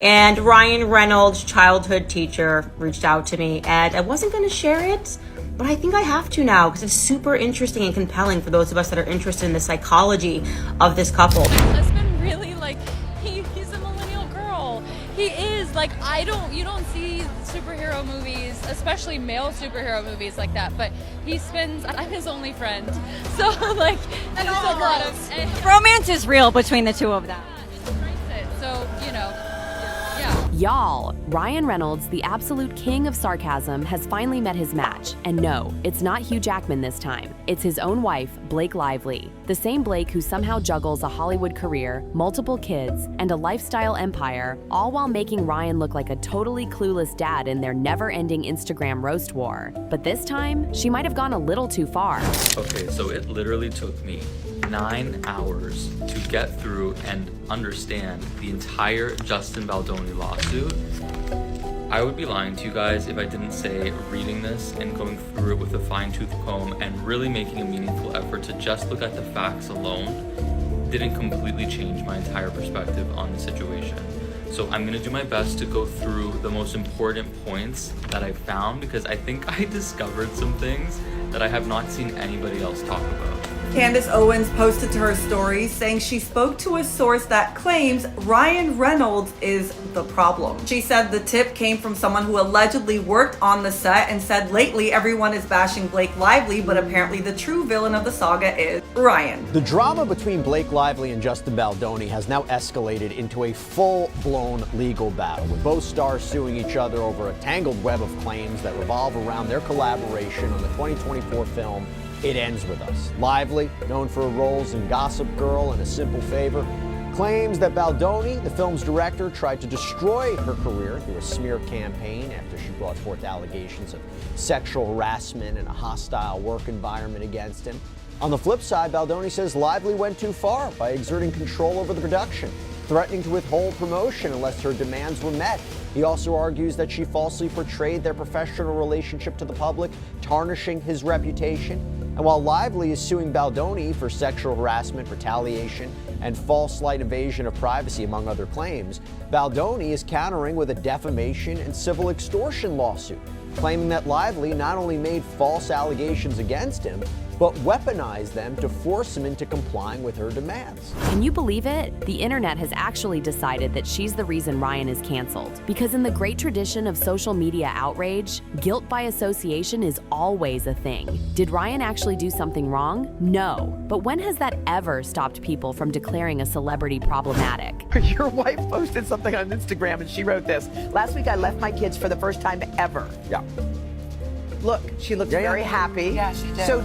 And Ryan Reynolds, childhood teacher, reached out to me, and I wasn't going to share it, but I think I have to now because it's super interesting and compelling for those of us that are interested in the psychology of this couple. My husband really, like, he's a millennial girl. He is, like, you don't see superhero movies, especially male superhero movies like that, but I'm his only friend. So, like, there's a lot of... romance is real between the two of them. It's right. So, yeah. Y'all, Ryan Reynolds, the absolute king of sarcasm, has finally met his match. And no, it's not Hugh Jackman this time. It's his own wife, Blake Lively. The same Blake who somehow juggles a Hollywood career, multiple kids, and a lifestyle empire, all while making Ryan look like a totally clueless dad in their never-ending Instagram roast war. But this time, she might have gone a little too far. Okay, so it literally took me 9 hours to get through and understand the entire Justin Baldoni lawsuit. I would be lying to you guys if I didn't say reading this and going through it with a fine-tooth comb and really making a meaningful effort to just look at the facts alone didn't completely change my entire perspective on the situation. So I'm gonna do my best to go through the most important points that I found because I think I discovered some things that I have not seen anybody else talk about. Candace Owens posted to her story saying she spoke to a source that claims Ryan Reynolds is the problem. She said the tip came from someone who allegedly worked on the set and said lately everyone is bashing Blake Lively, but apparently the true villain of the saga is Ryan. The drama between Blake Lively and Justin Baldoni has now escalated into a full-blown legal battle, with both stars suing each other over a tangled web of claims that revolve around their collaboration on the 2024 film It Ends With Us. Lively, known for her roles in Gossip Girl and A Simple Favor, claims that Baldoni, the film's director, tried to destroy her career through a smear campaign after she brought forth allegations of sexual harassment and a hostile work environment against him. On the flip side, Baldoni says Lively went too far by exerting control over the production, threatening to withhold promotion unless her demands were met. He also argues that she falsely portrayed their professional relationship to the public, tarnishing his reputation. And while Lively is suing Baldoni for sexual harassment, retaliation, and false slight invasion of privacy, among other claims, Baldoni is countering with a defamation and civil extortion lawsuit, claiming that Lively not only made false allegations against him, but weaponized them to force him into complying with her demands. Can you believe it? The internet has actually decided that she's the reason Ryan is canceled. Because in the great tradition of social media outrage, guilt by association is always a thing. Did Ryan actually do something wrong? No. But when has that ever stopped people from declaring a celebrity problematic? Your wife posted something on Instagram and she wrote this. Last week I left my kids for the first time ever. Yeah. Look, she looked very happy. Yeah, she did. So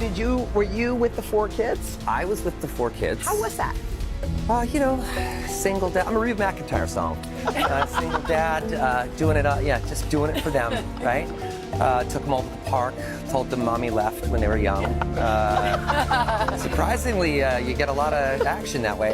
were you with the 4 kids? I was with the 4 kids. How was that? Single dad. I'm a Reba McEntire song. Single dad, doing it, just doing it for them, right? Took them all to the park, told them mommy left when they were young. Surprisingly, you get a lot of action that way.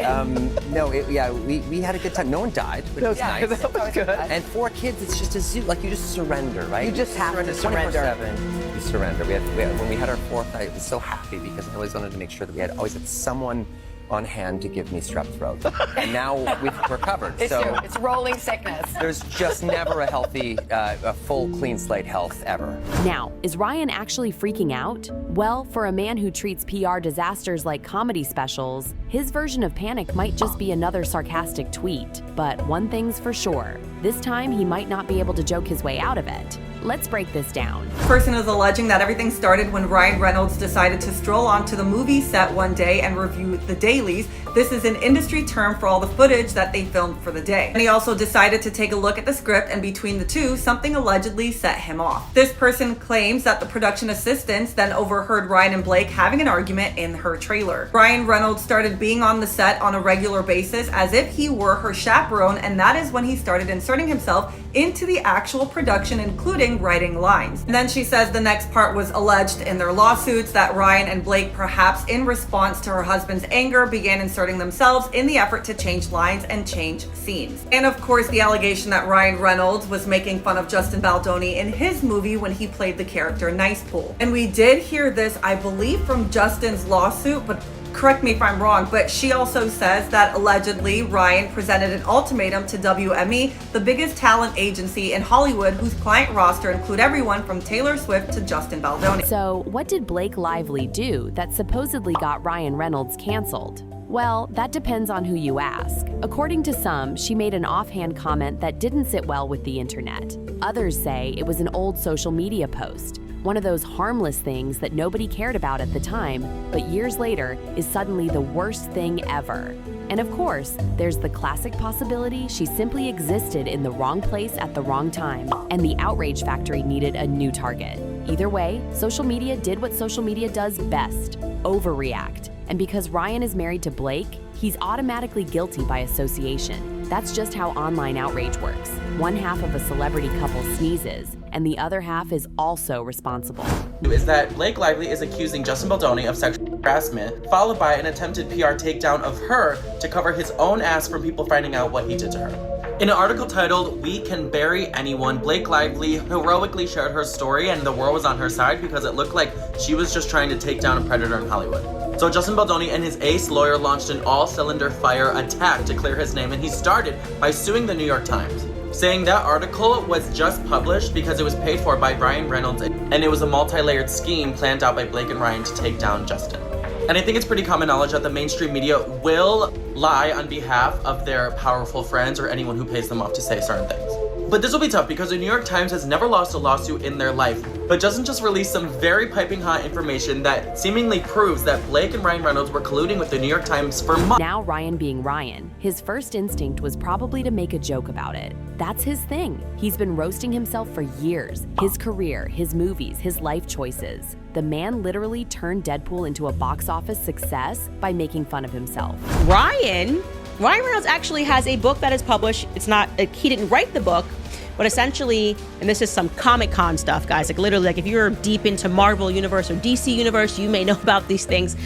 We had a good time. No one died, which was nice. That was good. And 4 kids, it's just a zoo. Like, you just surrender, right? You just have to surrender. 24/7, you surrender. When we had our 4th, I was so happy because I always wanted to make sure that we always had someone on hand to give me strep throat. And now we're covered. It's rolling sickness. There's just never a healthy, a full clean slate health ever. Now, is Ryan actually freaking out? Well, for a man who treats PR disasters like comedy specials, his version of panic might just be another sarcastic tweet. But one thing's for sure, this time he might not be able to joke his way out of it. Let's break this down. This person is alleging that everything started when Ryan Reynolds decided to stroll onto the movie set one day and review the dailies. This is an industry term for all the footage that they filmed for the day. And he also decided to take a look at the script, and between the two, something allegedly set him off. This person claims that the production assistants then overheard Ryan and Blake having an argument in her trailer. Ryan Reynolds started being on the set on a regular basis as if he were her chaperone, and that is when he started inserting himself into the actual production, including writing lines. And then she says the next part was alleged in their lawsuits that Ryan and Blake, perhaps in response to her husband's anger, began inserting themselves in the effort to change lines and change scenes. And of course, the allegation that Ryan Reynolds was making fun of Justin Baldoni in his movie when he played the character Nice Pool. And we did hear this, I believe, from Justin's lawsuit, but correct me if I'm wrong, but she also says that allegedly Ryan presented an ultimatum to WME, the biggest talent agency in Hollywood, whose client roster include everyone from Taylor Swift to Justin Baldoni. So, what did Blake Lively do that supposedly got Ryan Reynolds canceled? Well, that depends on who you ask. According to some, she made an offhand comment that didn't sit well with the internet. Others say it was an old social media post, one of those harmless things that nobody cared about at the time, but years later is suddenly the worst thing ever. And of course, there's the classic possibility she simply existed in the wrong place at the wrong time, and the outrage factory needed a new target. Either way, social media did what social media does best: overreact. And because Ryan is married to Blake, he's automatically guilty by association. That's just how online outrage works. One half of a celebrity couple sneezes, and the other half is also responsible. Is that Blake Lively is accusing Justin Baldoni of sexual harassment, followed by an attempted PR takedown of her to cover his own ass from people finding out what he did to her. In an article titled, "We Can Bury Anyone," Blake Lively heroically shared her story, and the world was on her side because it looked like she was just trying to take down a predator in Hollywood. So Justin Baldoni and his ace lawyer launched an all-cylinder fire attack to clear his name, and he started by suing the New York Times, saying that article was just published because it was paid for by Ryan Reynolds, and it was a multi-layered scheme planned out by Blake and Ryan to take down Justin. And I think it's pretty common knowledge that the mainstream media will lie on behalf of their powerful friends or anyone who pays them off to say certain things. But this will be tough because the New York Times has never lost a lawsuit in their life, but Justin just released some very piping hot information that seemingly proves that Blake and Ryan Reynolds were colluding with the New York Times for months. Now Ryan being Ryan, his first instinct was probably to make a joke about it. That's his thing. He's been roasting himself for years. His career, his movies, his life choices. The man literally turned Deadpool into a box office success by making fun of himself. Ryan Reynolds actually has a book that is published. It's not, he didn't write the book, but essentially, and this is some Comic-Con stuff, guys, like literally, like if you're deep into Marvel Universe or DC Universe, you may know about these things.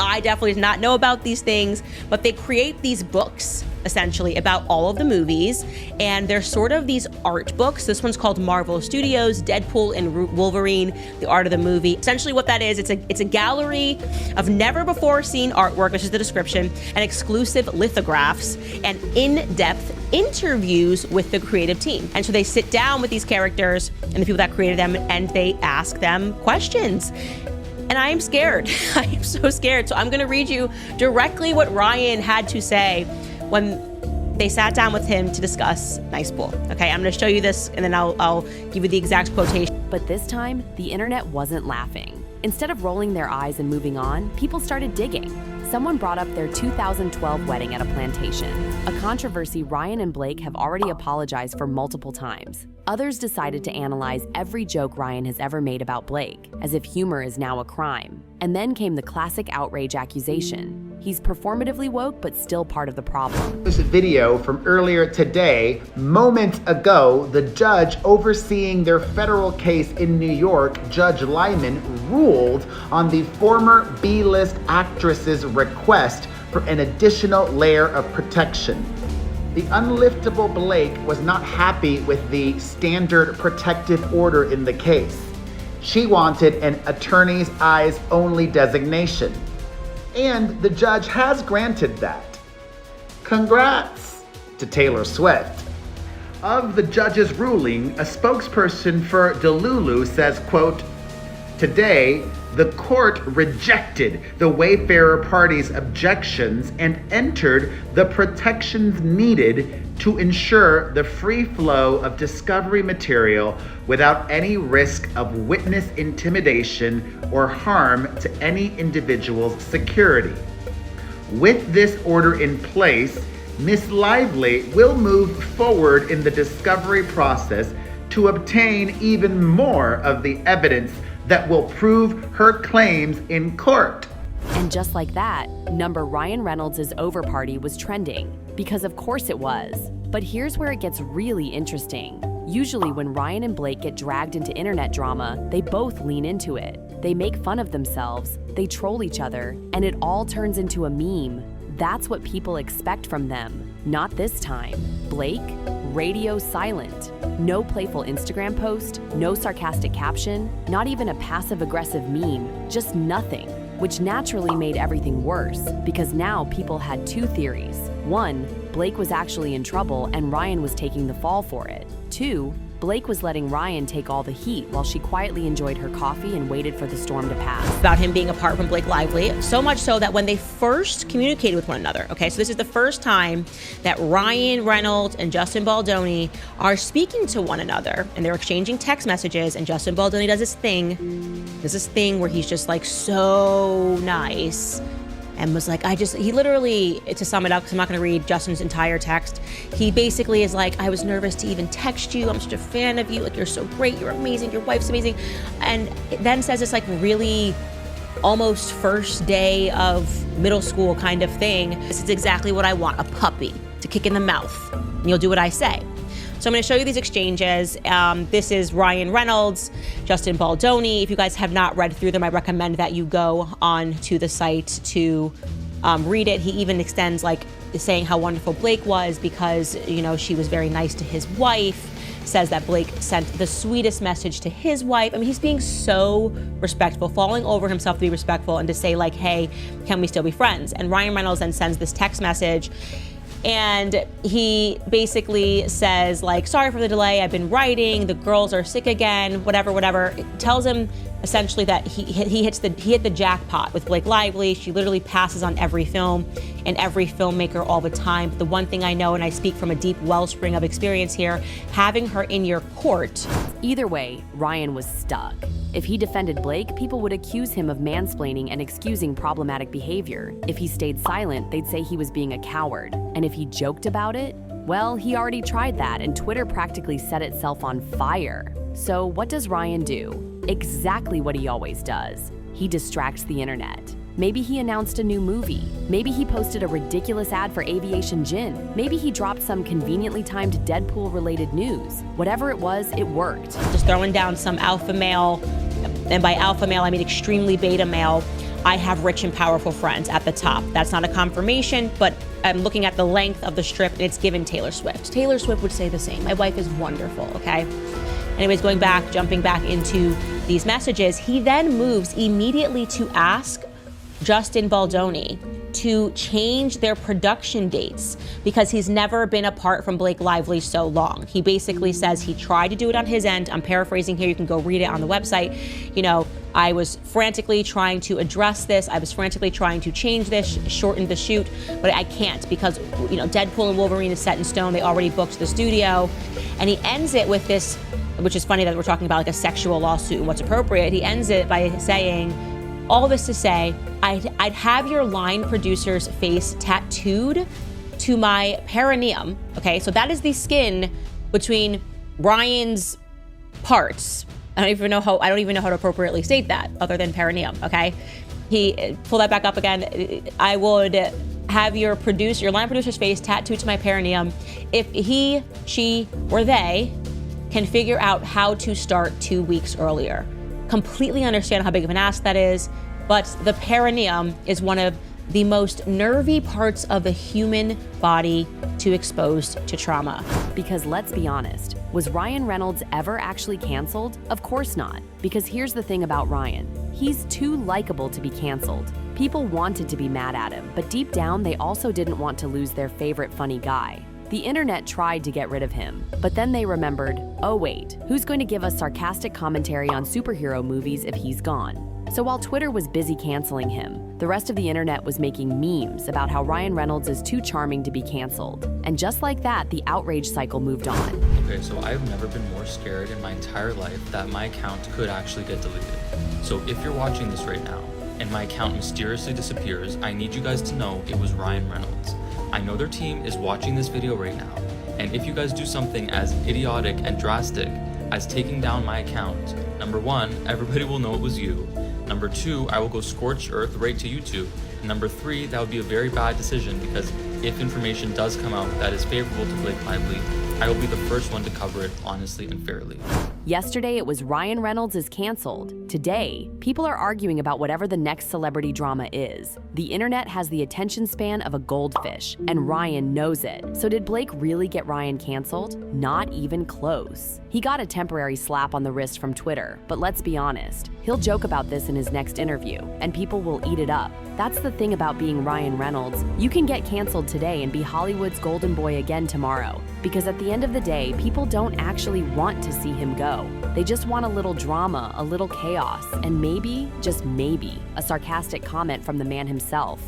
I definitely did not know about these things, but they create these books essentially about all of the movies, and they're sort of these art books. This one's called Marvel Studios, Deadpool and Wolverine, the art of the movie. Essentially what that is, it's a gallery of never before seen artwork, which is the description, and exclusive lithographs and in-depth interviews with the creative team. And so they sit down with these characters and the people that created them, and they ask them questions. And I am scared. I am so scared. So I'm gonna read you directly what Ryan had to say when they sat down with him to discuss Nice Pool. Okay, I'm gonna show you this and then I'll give you the exact quotation. But this time, the internet wasn't laughing. Instead of rolling their eyes and moving on, people started digging. Someone brought up their 2012 wedding at a plantation, a controversy Ryan and Blake have already apologized for multiple times. Others decided to analyze every joke Ryan has ever made about Blake, as if humor is now a crime. And then came the classic outrage accusation. He's performatively woke, but still part of the problem. This video from earlier today, moments ago, the judge overseeing their federal case in New York, Judge Lyman, ruled on the former B-list actress's request for an additional layer of protection. The unliftable Blake was not happy with the standard protective order in the case. She wanted an attorney's eyes only designation. And the judge has granted that. Congrats to Taylor Swift. Of the judge's ruling, a spokesperson for Delulu says, quote, "Today, the court rejected the Wayfarer party's objections and entered the protections needed to ensure the free flow of discovery material without any risk of witness intimidation or harm to any individual's security. With this order in place, Ms. Lively will move forward in the discovery process to obtain even more of the evidence that will prove her claims in court." And just like that, number Ryan Reynolds' over party was trending, because of course it was. But here's where it gets really interesting. Usually when Ryan and Blake get dragged into internet drama, they both lean into it. They make fun of themselves, they troll each other, and it all turns into a meme. That's what people expect from them. Not this time. Blake, radio silent. No playful Instagram post, no sarcastic caption, not even a passive-aggressive meme, just nothing. which naturally made everything worse because now people had two theories. One, Blake was actually in trouble and Ryan was taking the fall for it. Two, Blake was letting Ryan take all the heat while she quietly enjoyed her coffee and waited for the storm to pass. About him being apart from Blake Lively, so much so that when they first communicated with one another, okay, so this is the first time that Ryan Reynolds and Justin Baldoni are speaking to one another, and they're exchanging text messages, and Justin Baldoni does this thing where he's just like so nice, and was like, he literally, to sum it up, because I'm not going to read Justin's entire text, he basically is like, I was nervous to even text you. I'm such a fan of you. Like, you're so great. You're amazing. Your wife's amazing. And then says this like really almost first day of middle school kind of thing. This is exactly what I want, a puppy to kick in the mouth. And you'll do what I say. So I'm going to show you these exchanges. This is Ryan Reynolds, Justin Baldoni. If you guys have not read through them, I recommend that you go on to the site to read it. He even extends like saying how wonderful Blake was because, you know, she was very nice to his wife. Says that Blake sent the sweetest message to his wife. I mean, he's being so respectful, falling over himself to be respectful and to say like, hey, can we still be friends? And Ryan Reynolds then sends this text message. And he basically says like, sorry for the delay, I've been writing, the girls are sick again, whatever. It tells him essentially that he hit the jackpot with Blake Lively. She literally passes on every film and every filmmaker all the time. But the one thing I know, and I speak from a deep wellspring of experience here, having her in your court. Either way, Ryan was stuck. If he defended Blake, people would accuse him of mansplaining and excusing problematic behavior. If he stayed silent, they'd say he was being a coward. And if he joked about it, well, he already tried that and Twitter practically set itself on fire. So what does Ryan do? Exactly what he always does. He distracts the internet. Maybe he announced a new movie. Maybe he posted a ridiculous ad for Aviation Gin. Maybe he dropped some conveniently timed Deadpool-related news. Whatever it was, it worked. Just throwing down some alpha male, and by alpha male, I mean extremely beta male. I have rich and powerful friends at the top. That's not a confirmation, but I'm looking at the length of the strip and it's given Taylor Swift. Taylor Swift would say the same. My wife is wonderful, okay? Anyways, jumping back into these messages, he then moves immediately to ask Justin Baldoni to change their production dates because he's never been apart from Blake Lively so long. He basically says he tried to do it on his end. I'm paraphrasing here. You can go read it on the website. You know, I was frantically trying to address this. I was frantically trying to change this, shorten the shoot, but I can't because, you know, Deadpool and Wolverine is set in stone. They already booked the studio. And he ends it with this, which is funny that we're talking about like a sexual lawsuit and what's appropriate. He ends it by saying, all this to say, I'd have your line producer's face tattooed to my perineum. Okay, so that is the skin between Ryan's parts. I don't even know how to appropriately state that other than perineum. Okay, he pull that back up again. I would have your line producer's face tattooed to my perineum if he, she, or they can figure out how to start 2 weeks earlier. Completely understand how big of an ask that is, but the perineum is one of the most nervy parts of the human body to expose to trauma. Because let's be honest, was Ryan Reynolds ever actually canceled? Of course not. Because here's the thing about Ryan. He's too likable to be canceled. People wanted to be mad at him, but deep down they also didn't want to lose their favorite funny guy. The internet tried to get rid of him, but then they remembered, oh wait, who's going to give us sarcastic commentary on superhero movies if he's gone? So while Twitter was busy canceling him, the rest of the internet was making memes about how Ryan Reynolds is too charming to be canceled. And just like that, the outrage cycle moved on. Okay, so I've never been more scared in my entire life that my account could actually get deleted. So if you're watching this right now, and my account mysteriously disappears, I need you guys to know it was Ryan Reynolds. I know their team is watching this video right now, and if you guys do something as idiotic and drastic as taking down my account, number one, everybody will know it was you. Number two, I will go scorched earth right to YouTube. And number three, that would be a very bad decision because if information does come out that is favorable to Blake Lively, I will be the first one to cover it honestly and fairly. Yesterday, it was Ryan Reynolds is canceled. Today, people are arguing about whatever the next celebrity drama is. The internet has the attention span of a goldfish, and Ryan knows it. So did Blake really get Ryan canceled? Not even close. He got a temporary slap on the wrist from Twitter, but let's be honest, he'll joke about this in his next interview, and people will eat it up. That's the thing about being Ryan Reynolds. You can get canceled today and be Hollywood's golden boy again tomorrow. Because at the end of the day, people don't actually want to see him go. They just want a little drama, a little chaos, and maybe, just maybe, a sarcastic comment from the man himself.